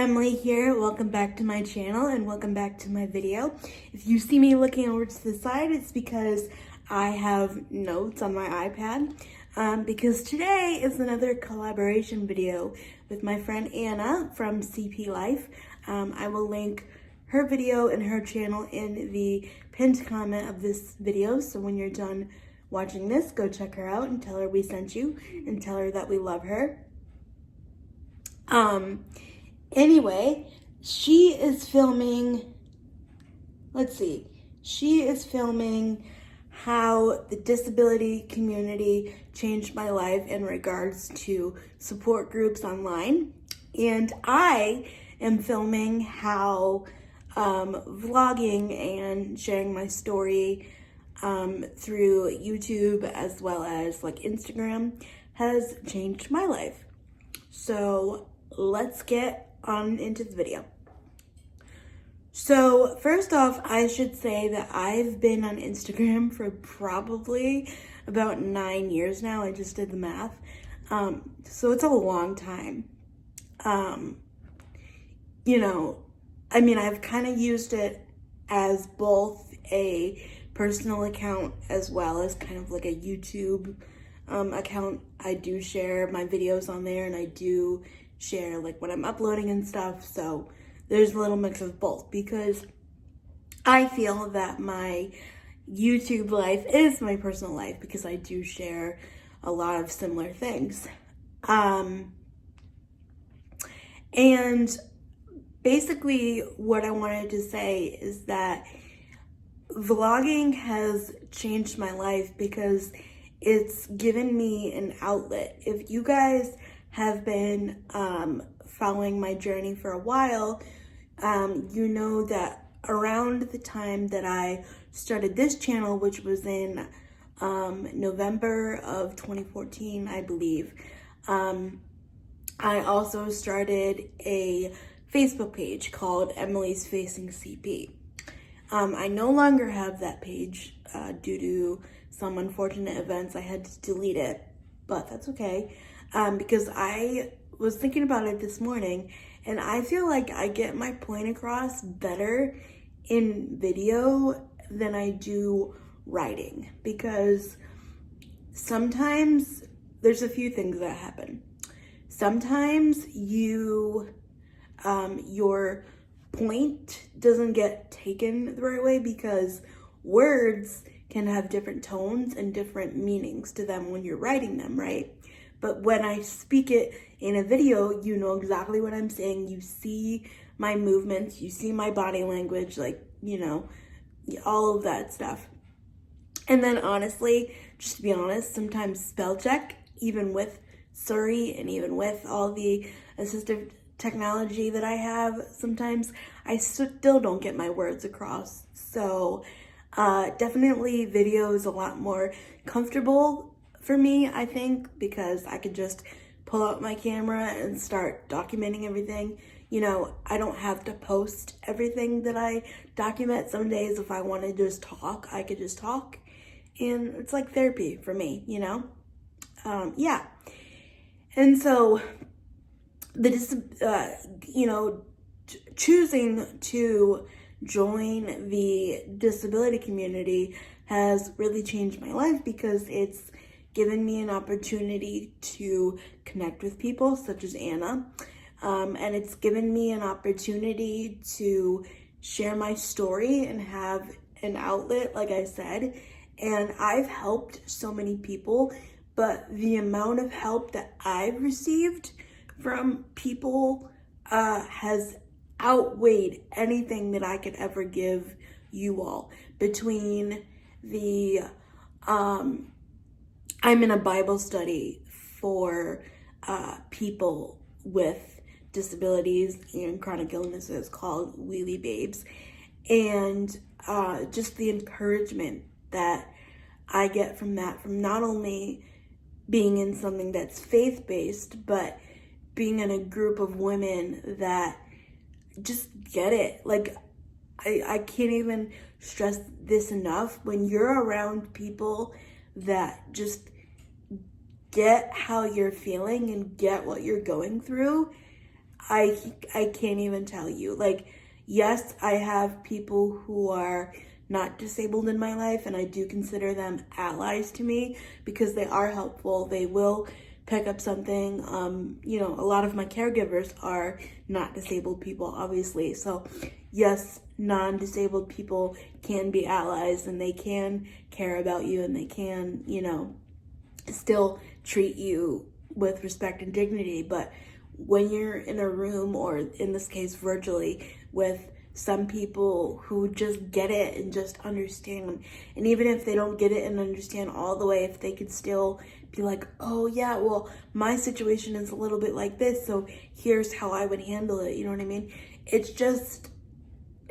Emily here. Welcome back to my channel and welcome back to my video. If you see me looking over to the side, it's because I have notes on my iPad because today is another collaboration video with my friend Anna from CP Life. I will link her video and her channel in the pinned comment of this video, so when you're done watching this, go check her out and tell her we sent you and tell her that we love her. Anyway, she is filming how the disability community changed my life in regards to support groups online. And I am filming how vlogging and sharing my story through YouTube as well as like Instagram has changed my life. So let's get on into the video. So first off, I should say that I've been on Instagram for probably about 9 years now. I just did the math. So it's a long time. I've kind of used it as both a personal account as well as kind of like a YouTube account. I do share my videos on there and I do share like when I'm uploading and stuff, so there's a little mix of both because I feel that my YouTube life is my personal life because I do share a lot of similar things. And basically what I wanted to say is that vlogging has changed my life because it's given me an outlet. If you guys have been following my journey for a while, you know that around the time that I started this channel, which was in November of 2014, I believe, I also started a Facebook page called Emily's Facing CP. I no longer have that page due to some unfortunate events. I had to delete it, but that's okay. Because I was thinking about it this morning and I feel like I get my point across better in video than I do writing, because sometimes there's a few things that happen. Sometimes your point doesn't get taken the right way because words can have different tones and different meanings to them when you're writing them, right? But when I speak it in a video, you know exactly what I'm saying. You see my movements, you see my body language, all of that stuff. And then honestly, just to be honest, sometimes spell check, even with Surrey and even with all the assistive technology that I have, sometimes I still don't get my words across. So definitely video is a lot more comfortable for me, I think, because I could just pull out my camera and start documenting everything. I don't have to post everything that I document. Some days if I want to just talk, I could just talk. And it's like therapy for me, yeah. And so choosing to join the disability community has really changed my life because it's given me an opportunity to connect with people such as Anna, and it's given me an opportunity to share my story and have an outlet, like I said. And I've helped so many people, but the amount of help that I've received from people has outweighed anything that I could ever give you all. Between the I'm in a Bible study for people with disabilities and chronic illnesses called Wheelie Babes. And just the encouragement that I get from that, from not only being in something that's faith-based, but being in a group of women that just get it. Like, I can't even stress this enough. When you're around people that just get how you're feeling and get what you're going through, I can't even tell you. Like, yes, I have people who are not disabled in my life, and I do consider them allies to me because they are helpful. They will pick up something. A lot of my caregivers are not disabled people, obviously. So yes, non-disabled people can be allies, and they can care about you, and they can, still treat you with respect and dignity. But when you're in a room, or in this case virtually, with some people who just get it and just understand, and even if they don't get it and understand all the way, if they could still be like, oh yeah, well, my situation is a little bit like this, so here's how I would handle it, you know what I mean? It's just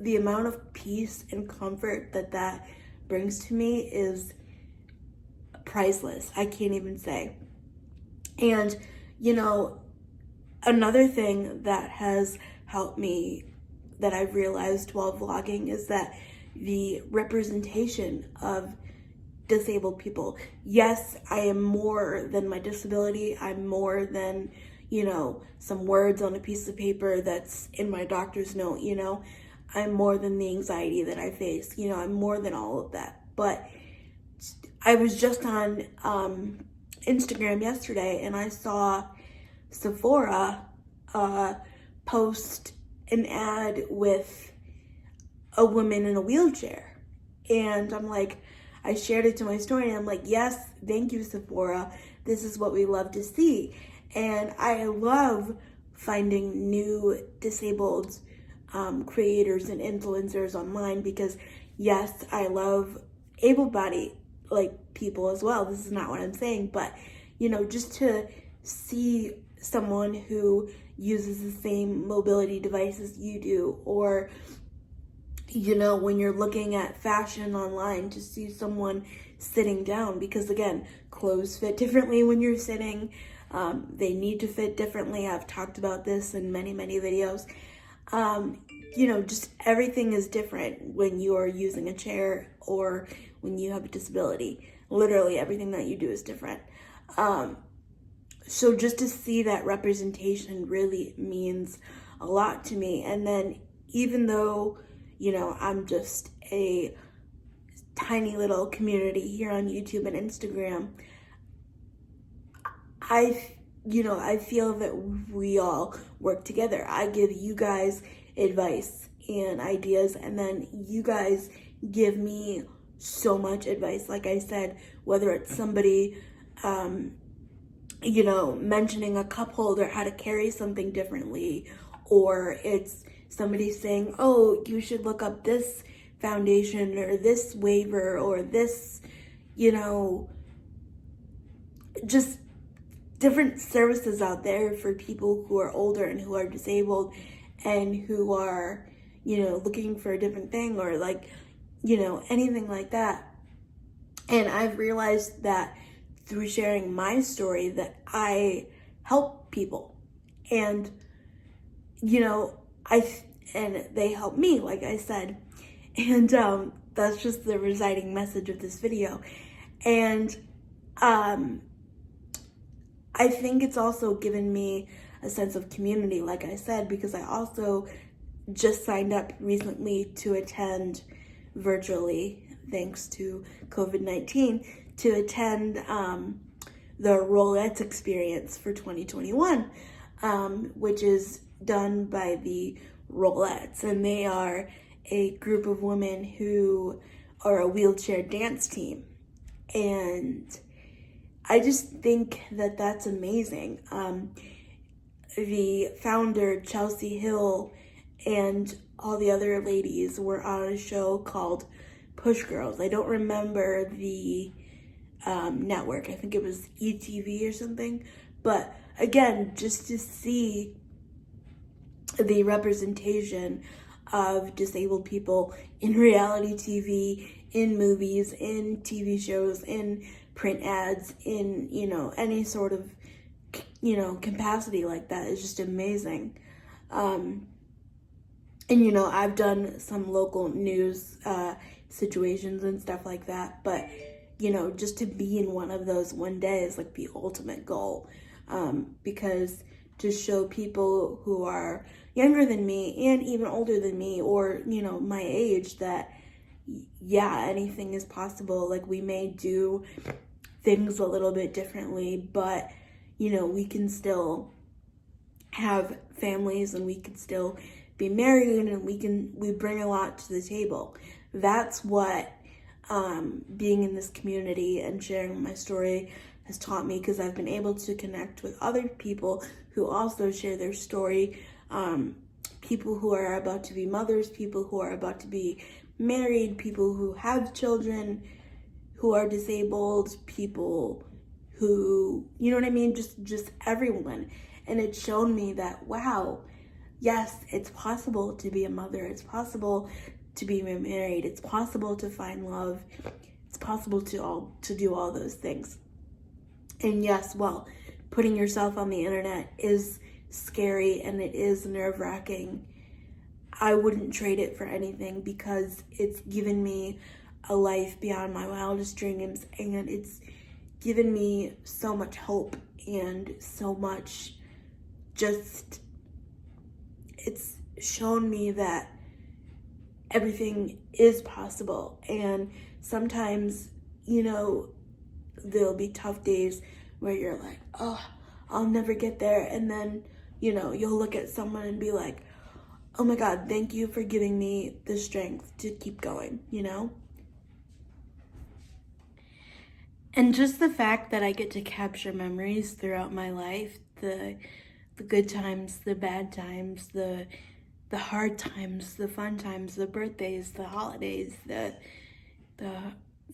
the amount of peace and comfort that brings to me is priceless. I can't even say. And another thing that has helped me, that I've realized while vlogging, is that the representation of disabled people. Yes, I am more than my disability. I'm more than, some words on a piece of paper that's in my doctor's note, I'm more than the anxiety that I face. I'm more than all of that. But I was just on Instagram yesterday, and I saw Sephora post an ad with a woman in a wheelchair. And I'm like, I shared it to my story, and I'm like, yes, thank you, Sephora. This is what we love to see. And I love finding new disabled creators and influencers online, because yes, I love able-bodied people as well. This is not what I'm saying, but just to see someone who uses the same mobility devices you do, or when you're looking at fashion online, to see someone sitting down, because again, clothes fit differently when you're sitting. They need to fit differently. I've talked about this in many videos. Just everything is different when you are using a chair or when you have a disability. Literally everything that you do is different. So just to see that representation really means a lot to me. And then even though, I'm just a tiny little community here on YouTube and Instagram, I feel that we all work together. I give you guys advice and ideas, and then you guys give me so much advice. Like I said, whether it's somebody, mentioning a cup holder, how to carry something differently, or it's somebody saying, oh, you should look up this foundation or this waiver or this, just different services out there for people who are older and who are disabled and who are, looking for a different thing, or anything like that. And I've realized that through sharing my story that I help people, and and they help me, like I said, and that's just the residing message of this video. And I think it's also given me a sense of community, like I said, because I also just signed up recently to attend virtually, thanks to COVID-19, to attend the Rolettes experience for 2021, which is done by the Rolettes, and they are a group of women who are a wheelchair dance team. And I just think that that's amazing. The founder, Chelsea Hill, and all the other ladies were on a show called Push Girls. I don't remember the network. I think it was ETV or something. But again, just to see the representation of disabled people in reality TV, in movies, in TV shows, in print ads, in, any sort of, capacity like that is just amazing. And, I've done some local news situations and stuff like that, but, just to be in one of those one day is like the ultimate goal, because to show people who are younger than me and even older than me, or, you know, my age, that yeah, anything is possible. Like, we may do things a little bit differently, but, you know, we can still have families and we can still be married, and we bring a lot to the table. That's what being in this community and sharing my story has taught me, because I've been able to connect with other people who also share their story, people who are about to be mothers, people who are about to be married, people who have children who are disabled, people who, you know what I mean, just everyone. And it showed me that, wow, yes, it's possible to be a mother, it's possible to be married, it's possible to find love, it's possible to do all those things. And yes, well, putting yourself on the internet is scary and it is nerve-wracking. I wouldn't trade it for anything, because it's given me a life beyond my wildest dreams, and it's given me so much hope and so much it's shown me that everything is possible. And sometimes, you know, there'll be tough days where you're like, oh, I'll never get there. And then, you know, you'll look at someone and be like, oh my God, thank you for giving me the strength to keep going, you know? And just the fact that I get to capture memories throughout my life, the good times, the bad times, the hard times, the fun times, the birthdays, the holidays, the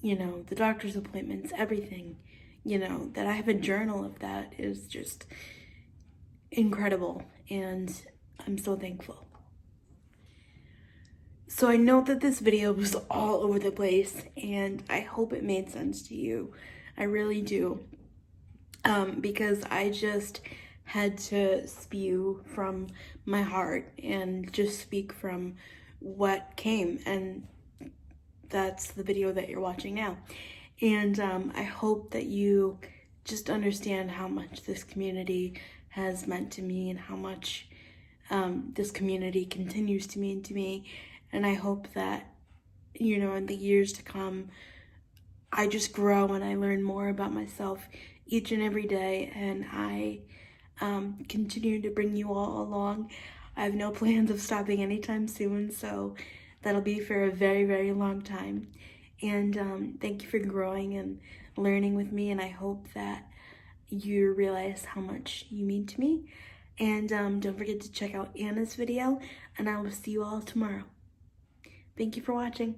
you know, the doctor's appointments, everything, you know, that I have a journal of that is just incredible, and I'm so thankful. So I know that this video was all over the place, and I hope it made sense to you. I really do, because I just had to spew from my heart and just speak from what came, and that's the video that you're watching now. And I hope that you just understand how much this community has meant to me, and how much this community continues to mean to me. And I hope that, you know, in the years to come, I just grow and I learn more about myself each and every day, and I continue to bring you all along. I have no plans of stopping anytime soon, so that'll be for a very, very long time. And thank you for growing and learning with me, and I hope that you realize how much you mean to me. And don't forget to check out Anna's video, and I will see you all tomorrow. Thank you for watching.